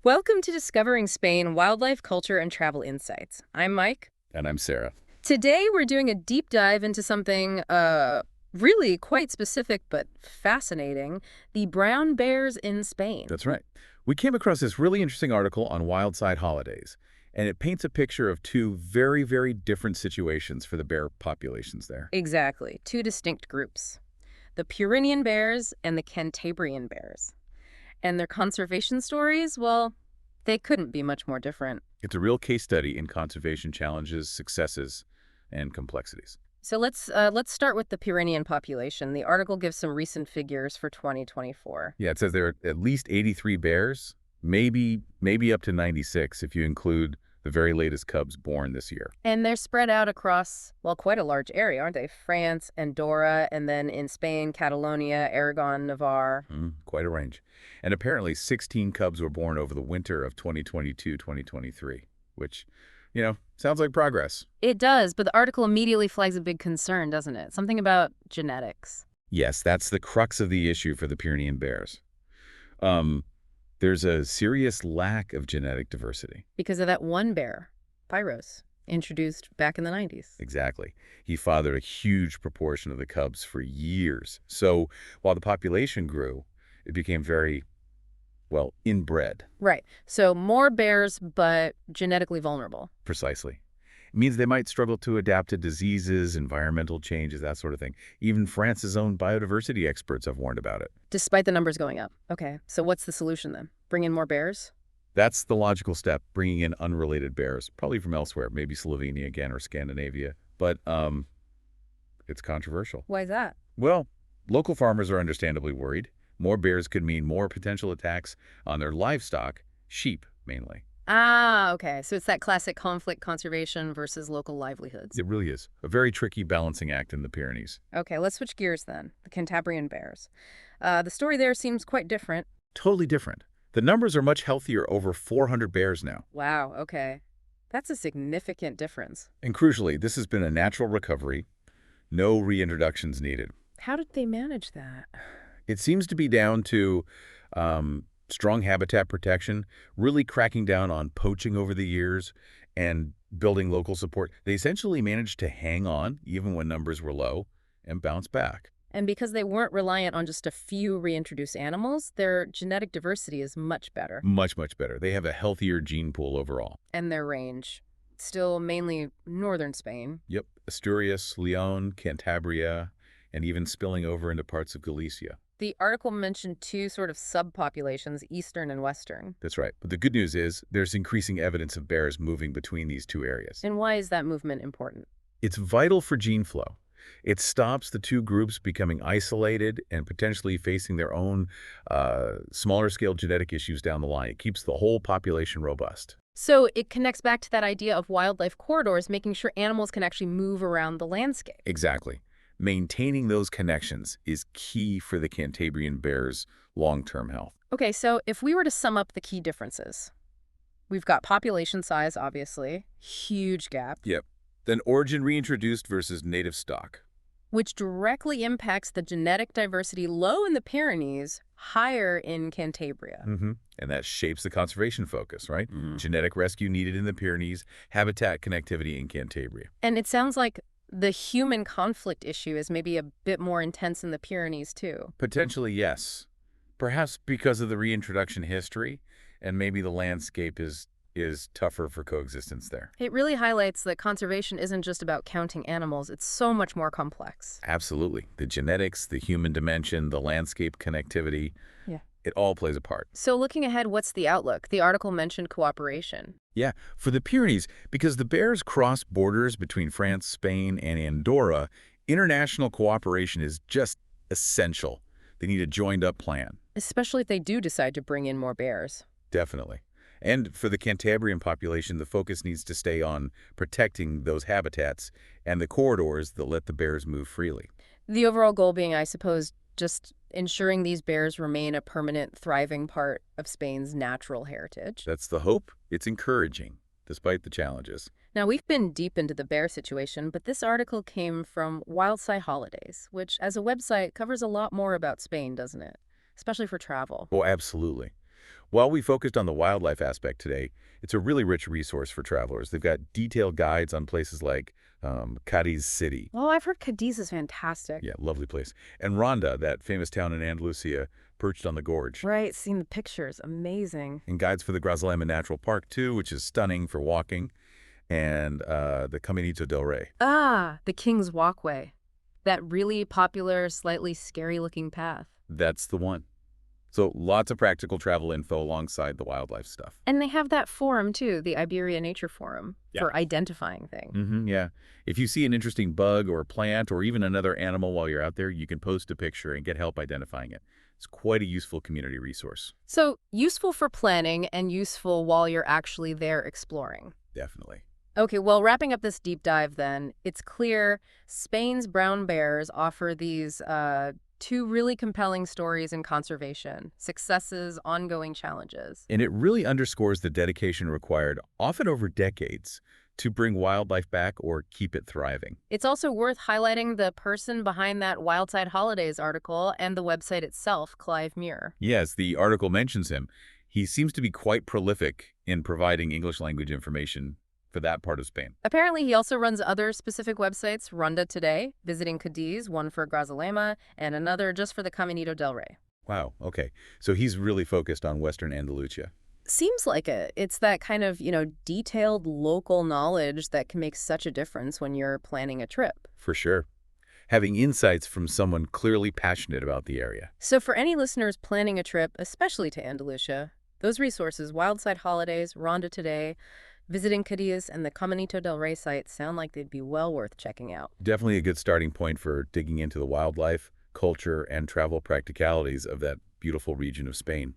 Welcome to Discovering Spain Wildlife, Culture, and Travel Insights. I'm Mike. And I'm Sarah. Today we're doing a deep dive into something really quite specific but fascinating, the brown bears in Spain. That's right. We came across this really interesting article on wild-side holidays, and it paints a picture of two very, very different situations for the bear populations there. Exactly, two distinct groups, the Pyrenean bears and the Cantabrian bears. And their conservation stories, well, they couldn't be much more different. It's a real case study in conservation challenges, successes, and complexities. So let's start with the Pyrenean population. The article gives some recent figures for 2024. Yeah, it says there are at least 83 bears, maybe up to 96 if you include the very latest cubs born this year. And they're spread out across, well, quite a large area, aren't they? France, Andorra, and then in Spain, Catalonia, Aragon, Navarre. Quite a range. And apparently 16 cubs were born over the winter of 2022-2023, which, sounds like progress. It does, but the article immediately flags a big concern, doesn't it? Something about genetics. Yes, that's the crux of the issue for the Pyrenean bears. There's a serious lack of genetic diversity. Because of that one bear, Pyros, introduced back in the 90s. Exactly. He fathered a huge proportion of the cubs for years. So while the population grew, it became very, well, inbred. Right. So more bears, but genetically vulnerable. Precisely. It means they might struggle to adapt to diseases, environmental changes, that sort of thing. Even France's own biodiversity experts have warned about it. Despite the numbers going up. Okay, so what's the solution then? Bring in more bears? That's the logical step, bringing in unrelated bears, probably from elsewhere, maybe Slovenia again or Scandinavia. But it's controversial. Why is that? Well, local farmers are understandably worried. More bears could mean more potential attacks on their livestock, sheep mainly. Ah, okay. So it's that classic conflict conservation versus local livelihoods. It really is a very tricky balancing act in the Pyrenees. Okay, let's switch gears then. The Cantabrian bears. The story there seems quite different. Totally different. The numbers are much healthier, over 400 bears now. Wow, okay. That's a significant difference. And crucially, this has been a natural recovery. No reintroductions needed. How did they manage that? It seems to be down to strong habitat protection, really cracking down on poaching over the years, and building local support. They essentially managed to hang on even when numbers were low and bounce back. And because they weren't reliant on just a few reintroduced animals, their genetic diversity is much better. Much, much better. They have a healthier gene pool overall. And their range. Still mainly northern Spain. Yep. Asturias, Leon, Cantabria, and even spilling over into parts of Galicia. The article mentioned two sort of subpopulations, eastern and western. That's right. But the good news is there's increasing evidence of bears moving between these two areas. And why is that movement important? It's vital for gene flow. It stops the two groups becoming isolated and potentially facing their own smaller-scale genetic issues down the line. It keeps the whole population robust. So it connects back to that idea of wildlife corridors, making sure animals can actually move around the landscape. Exactly. Maintaining those connections is key for the Cantabrian bears' long-term health. Okay, so if we were to sum up the key differences, we've got population size, obviously, huge gap. Yep. Then origin reintroduced versus native stock. Which directly impacts the genetic diversity low in the Pyrenees, higher in Cantabria. And that shapes the conservation focus, right? Genetic rescue needed in the Pyrenees, habitat connectivity in Cantabria. And it sounds like the human conflict issue is maybe a bit more intense in the Pyrenees, too. Potentially, yes. Perhaps because of the reintroduction history, and maybe the landscape is tougher for coexistence there. It really highlights that conservation isn't just about counting animals. It's so much more complex. Absolutely. The genetics, the human dimension, the landscape connectivity, it all plays a part. So looking ahead, what's the outlook? The article mentioned cooperation. Yeah, for the Pyrenees, because the bears cross borders between France, Spain, and Andorra, international cooperation is just essential. They need a joined-up plan. Especially if they do decide to bring in more bears. Definitely. And for the Cantabrian population, the focus needs to stay on protecting those habitats and the corridors that let the bears move freely. The overall goal being, I suppose, just ensuring these bears remain a permanent, thriving part of Spain's natural heritage. That's the hope. It's encouraging, despite the challenges. Now, we've been deep into the bear situation, but this article came from Wildside Holidays, which, as a website, covers a lot more about Spain, doesn't it? Especially for travel. Oh, absolutely. While we focused on the wildlife aspect today, it's a really rich resource for travelers. They've got detailed guides on places like Cadiz City. Oh, I've heard Cadiz is fantastic. Yeah, lovely place. And Ronda, that famous town in Andalusia, perched on the gorge. Right, seen the pictures. Amazing. And guides for the Grazalema Natural Park, too, which is stunning for walking, and the Caminito del Rey. Ah, the King's Walkway. That really popular, slightly scary-looking path. That's the one. So lots of practical travel info alongside the wildlife stuff. And they have that forum, too, the Iberia Nature Forum, Yeah. for identifying things. Yeah. If you see an interesting bug or plant or even another animal while you're out there, you can post a picture and get help identifying it. It's quite a useful community resource. So, useful for planning and useful while you're actually there exploring. Definitely. Okay, well, wrapping up this deep dive then, it's clear Spain's brown bears offer these two really compelling stories in conservation, successes, ongoing challenges. And it really underscores the dedication required, often over decades, to bring wildlife back or keep it thriving. It's also worth highlighting the person behind that Wildside Holidays article and the website itself, Clive Muir. Yes, the article mentions him. He seems to be quite prolific in providing English language information for that part of Spain. Apparently, he also runs other specific websites, Ronda Today, Visiting Cadiz, one for Grazalema, and another just for the Caminito del Rey. Wow, okay. So he's really focused on Western Andalusia. Seems like it. It's that kind of, detailed local knowledge that can make such a difference when you're planning a trip. For sure. Having insights from someone clearly passionate about the area. So for any listeners planning a trip, especially to Andalusia, those resources, Wildside Holidays, Ronda Today, Visiting Cadiz, and the Caminito del Rey site sound like they'd be well worth checking out. Definitely a good starting point for digging into the wildlife, culture, and travel practicalities of that beautiful region of Spain.